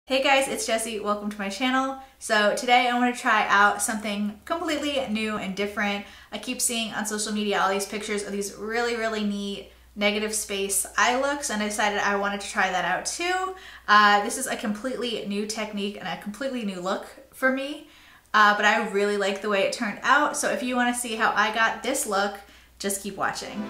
Hey guys, it's Jessie. Welcome to my channel. So today I want to try out something completely new and different. I keep seeing on social media all these pictures of these really neat negative space eye looks, and I decided I wanted to try that out too. This is a completely new technique and a completely new look for me, but I really like the way it turned out. So if you want to see how I got this look, just keep watching.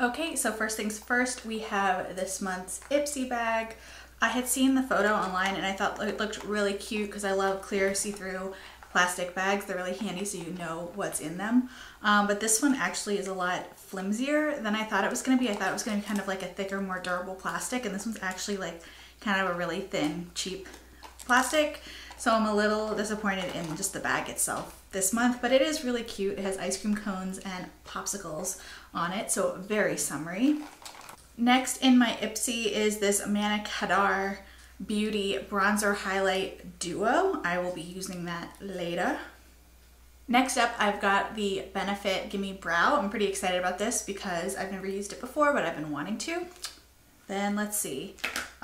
Okay, so first things first, we have this month's Ipsy bag. I had seen the photo online and I thought it looked really cute because I love clear see-through plastic bags. They're really handy so you know what's in them. But this one actually is a lot flimsier than I thought it was going to be. I thought it was going to be kind of like a thicker, more durable plastic, and this one's actually like kind of a really thin, cheap plastic. So I'm a little disappointed in just the bag itself this month, but it is really cute. It has ice cream cones and popsicles on it, so very summery. Next in my Ipsy is this Manna Kadar Beauty Bronzer Highlight Duo. I will be using that later. Next up, I've got the Benefit Gimme Brow. I'm pretty excited about this because I've never used it before, but I've been wanting to. Then let's see.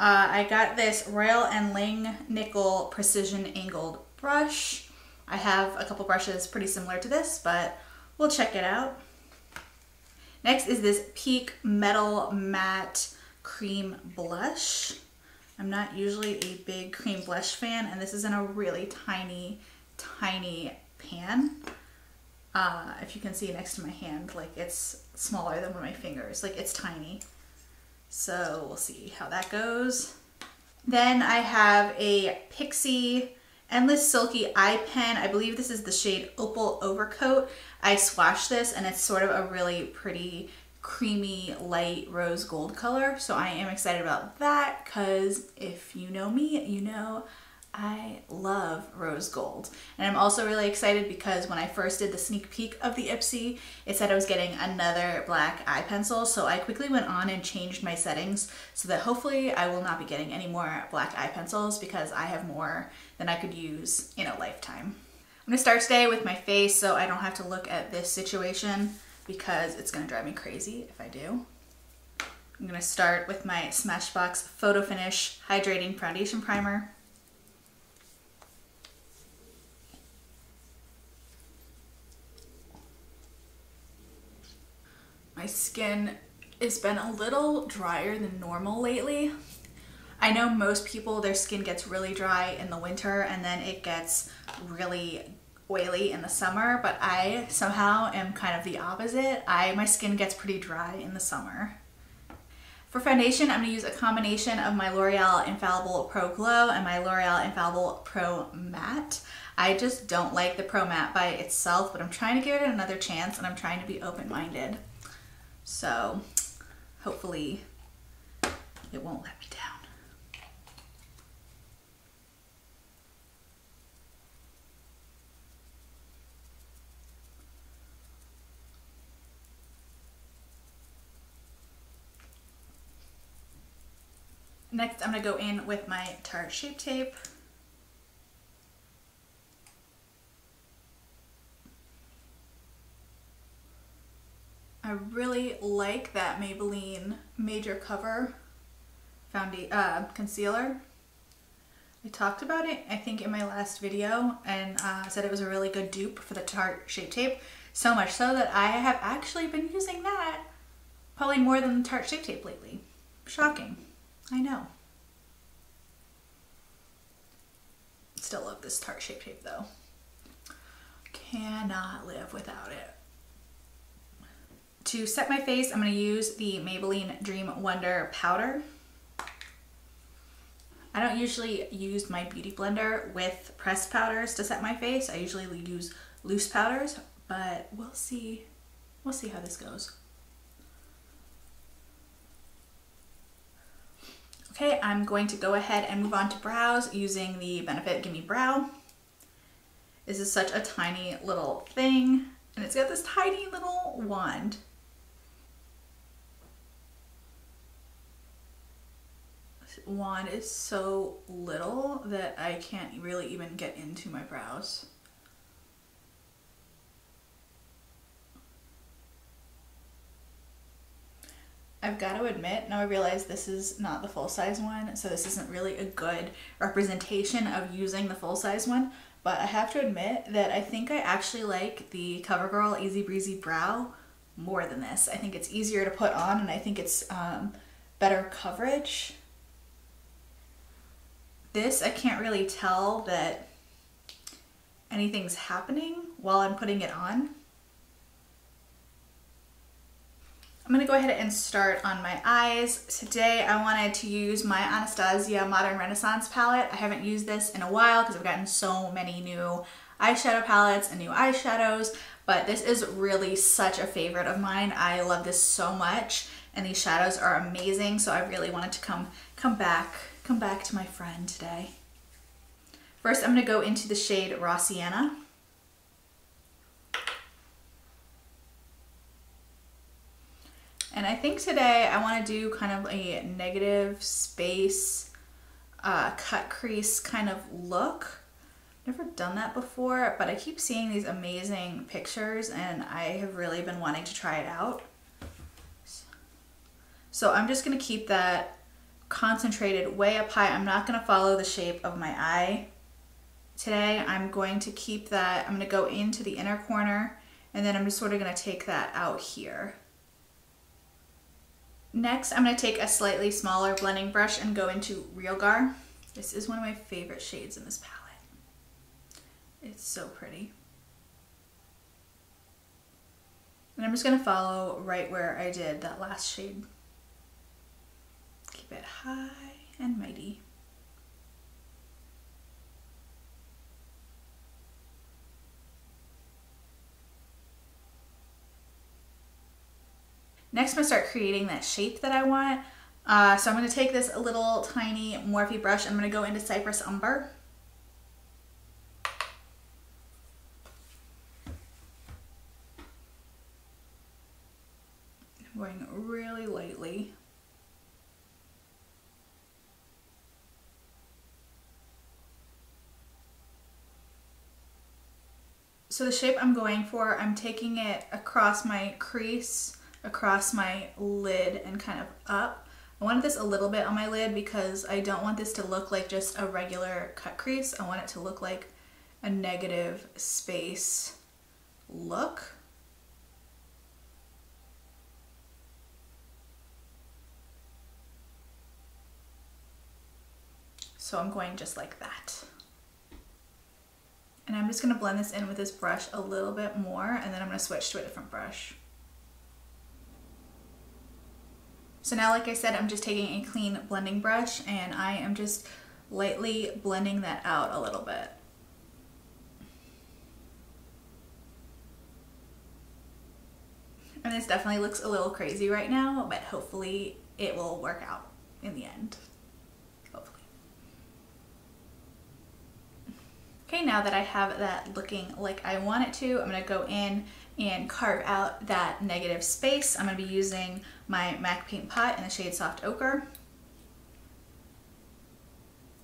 I got this Royal & Ling Nickel Precision Angled Brush. I have a couple brushes pretty similar to this, but we'll check it out. Next is this Peak Metal Matte Cream Blush. I'm not usually a big cream blush fan, and this is in a really tiny pan. If you can see next to my hand, like it's smaller than one of my fingers, like it's tiny. So we'll see how that goes. Then I have a Pixi Endless Silky Eye Pen. I believe this is the shade Opal Overcoat. I swatched this and it's sort of a really pretty creamy light rose gold color. So I am excited about that because if you know me, you know I love rose gold. And I'm also really excited because when I first did the sneak peek of the Ipsy, it said I was getting another black eye pencil. So I quickly went on and changed my settings so that hopefully I will not be getting any more black eye pencils because I have more than I could use in a lifetime. I'm gonna start today with my face so I don't have to look at this situation because it's gonna drive me crazy if I do. I'm gonna start with my Smashbox Photo Finish Hydrating Foundation Primer. My skin has been a little drier than normal lately. I know most people, their skin gets really dry in the winter and then it gets really oily in the summer, but I somehow am kind of the opposite. My skin gets pretty dry in the summer. For foundation, I'm going to use a combination of my L'Oreal Infallible Pro Glow and my L'Oreal Infallible Pro Matte. I just don't like the Pro Matte by itself, but I'm trying to give it another chance and I'm trying to be open-minded. So hopefully it won't let me down. Next, I'm going to go in with my Tarte Shape Tape. I really like that Maybelline Major Cover concealer. I talked about it, I think, in my last video, and said it was a really good dupe for the Tarte Shape Tape. So much so that I have actually been using that probably more than the Tarte Shape Tape lately. Shocking. I know. Still love this Tarte Shape Tape though. Cannot live without it. To set my face, I'm going to use the Maybelline Dream Wonder Powder. I don't usually use my beauty blender with pressed powders to set my face. I usually use loose powders, but we'll see. We'll see how this goes. Okay, I'm going to go ahead and move on to brows using the Benefit Gimme Brow. This is such a tiny little thing, and it's got this tiny little wand. wand is so little that I can't really even get into my brows. I've got to admit, now I realize this is not the full-size one, so this isn't really a good representation of using the full-size one, but I have to admit that I think I actually like the CoverGirl Easy Breezy Brow more than this. I think it's easier to put on, and I think it's better coverage. This, I can't really tell that anything's happening while I'm putting it on. I'm gonna go ahead and start on my eyes. Today I wanted to use my Anastasia Modern Renaissance palette. I haven't used this in a while because I've gotten so many new eyeshadow palettes and new eyeshadows, but this is really such a favorite of mine. I love this so much, and these shadows are amazing, so I really wanted to come back to my friend today. First, I'm gonna go into the shade Raw Sienna. And I think today I want to do kind of a negative space, cut crease kind of look. Never done that before, but I keep seeing these amazing pictures and I have really been wanting to try it out. So I'm just going to keep that concentrated way up high. I'm not going to follow the shape of my eye today. I'm going to keep that, I'm going to go into the inner corner, and then I'm just sort of going to take that out here. Next, I'm going to take a slightly smaller blending brush and go into Realgar. This is one of my favorite shades in this palette. It's so pretty. And I'm just going to follow right where I did that last shade. Keep it high and mighty. Next, I'm going to start creating that shape that I want. So I'm going to take this little tiny Morphe brush. I'm going to go into Cypress Umber. I'm going really lightly. So the shape I'm going for, I'm taking it across my crease, across my lid, and kind of up. I wanted this a little bit on my lid because I don't want this to look like just a regular cut crease. I want it to look like a negative space look. So I'm going just like that. And I'm just going to blend this in with this brush a little bit more, and then I'm going to switch to a different brush. So now, like I said, I'm just taking a clean blending brush and I am just lightly blending that out a little bit. And this definitely looks a little crazy right now, but hopefully it will work out in the end. Hopefully. Okay, now that I have that looking like I want it to, I'm going to go in and carve out that negative space. I'm going to be using my MAC Paint Pot in the shade Soft Ochre.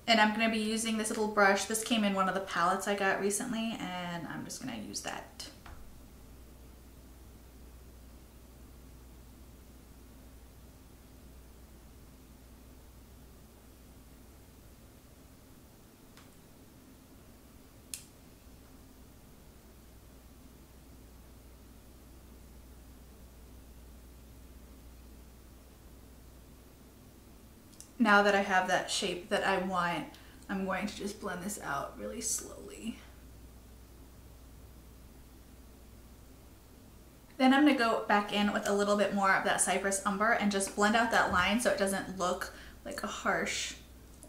And I'm going to be using this little brush. This came in one of the palettes I got recently, and I'm just going to use that. Now that I have that shape that I want, I'm going to just blend this out really slowly. Then I'm going to go back in with a little bit more of that Cypress Umber and just blend out that line so it doesn't look like a harsh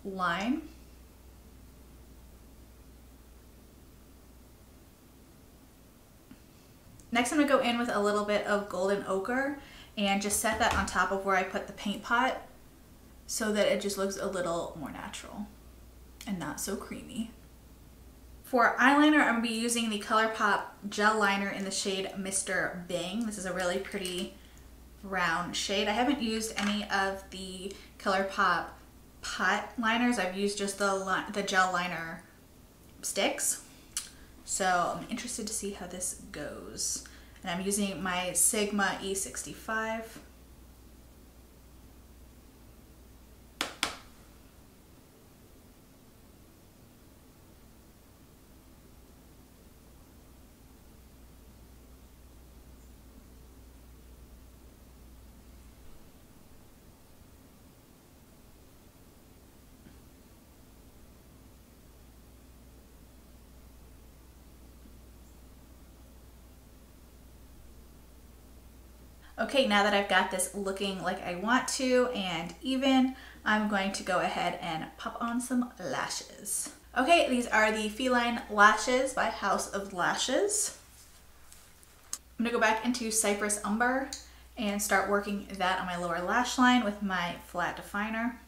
line. Next, I'm going to go in with a little bit of Golden Ochre and just set that on top of where I put the paint pot, so that it just looks a little more natural and not so creamy. For eyeliner, I'm going to be using the ColourPop gel liner in the shade Mr. Bing. This is a really pretty brown shade. I haven't used any of the ColourPop pot liners. I've used just the gel liner sticks. So I'm interested to see how this goes. And I'm using my Sigma E65. Okay, now that I've got this looking like I want to and even, I'm going to go ahead and pop on some lashes. Okay, these are the Feline lashes by House of Lashes. I'm gonna go back into Cypress Umber and start working that on my lower lash line with my flat definer.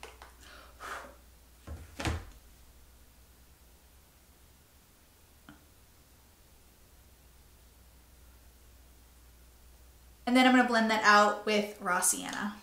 And then I'm going to blend that out with raw sienna.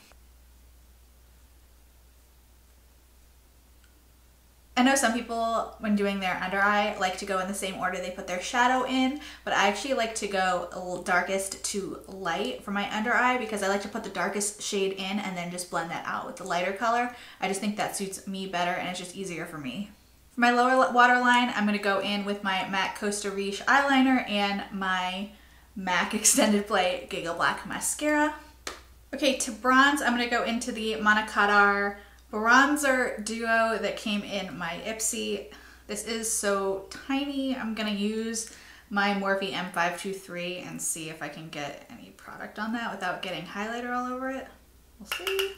I know some people, when doing their under eye, like to go in the same order they put their shadow in, but I actually like to go a little darkest to light for my under eye because I like to put the darkest shade in and then just blend that out with the lighter color. I just think that suits me better and it's just easier for me. For my lower waterline, I'm going to go in with my MAC Costa Riche eyeliner and my MAC Extended Play Giggle Black Mascara. Okay, to bronze, I'm going to go into the Manna Kadar Bronzer Duo that came in my Ipsy. This is so tiny. I'm going to use my Morphe M523 and see if I can get any product on that without getting highlighter all over it. We'll see.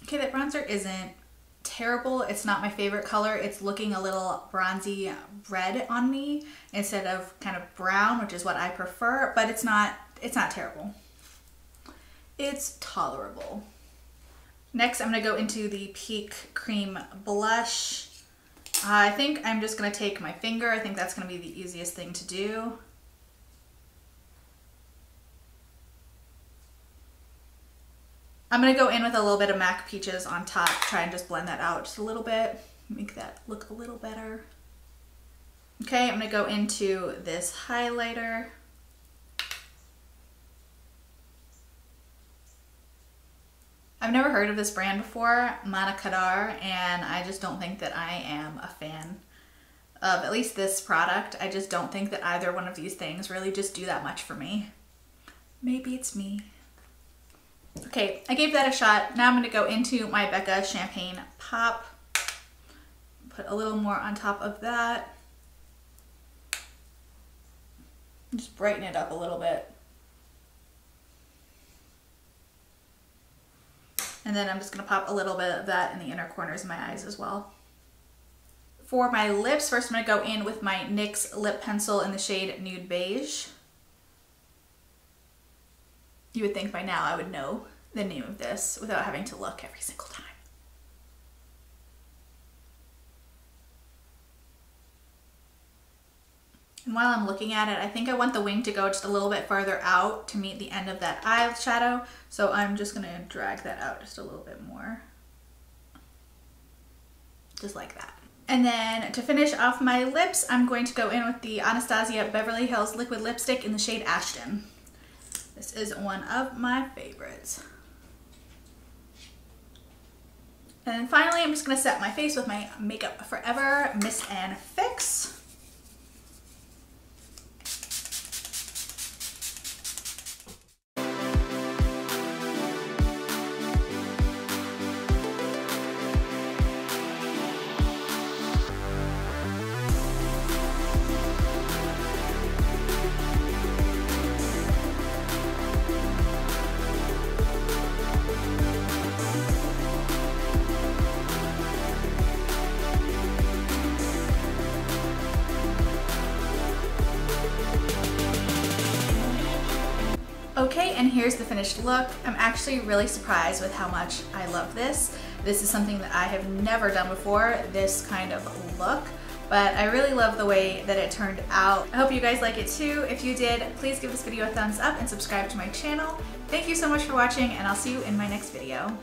Okay, that bronzer isn't terrible. It's not my favorite color. It's looking a little bronzy red on me instead of kind of brown, which is what I prefer, but it's not terrible. It's tolerable. Next, I'm gonna go into the Peak Cream Blush. I think I'm just gonna take my finger. I think that's gonna be the easiest thing to do. I'm going to go in with a little bit of MAC Peaches on top, try and just blend that out just a little bit, make that look a little better. Okay, I'm going to go into this highlighter. I've never heard of this brand before, Manna Kadar, and I just don't think that I am a fan of at least this product. I just don't think that either one of these things really just do that much for me. Maybe it's me. Okay, I gave that a shot. Now I'm going to go into my Becca Champagne Pop. Put a little more on top of that. Just brighten it up a little bit. And then I'm just going to pop a little bit of that in the inner corners of my eyes as well. For my lips, first I'm going to go in with my NYX lip pencil in the shade Nude Beige. You would think by now I would know the name of this without having to look every single time. And while I'm looking at it, I think I want the wing to go just a little bit farther out to meet the end of that eyeshadow. So I'm just going to drag that out just a little bit more. Just like that. And then to finish off my lips, I'm going to go in with the Anastasia Beverly Hills Liquid Lipstick in the shade Ashton. This is one of my favorites. And then finally, I'm just going to set my face with my Makeup Forever Mist and Fix. Okay, and here's the finished look. I'm actually really surprised with how much I love this. This is something that I have never done before, this kind of look, but I really love the way that it turned out. I hope you guys like it too. If you did, please give this video a thumbs up and subscribe to my channel. Thank you so much for watching, and I'll see you in my next video.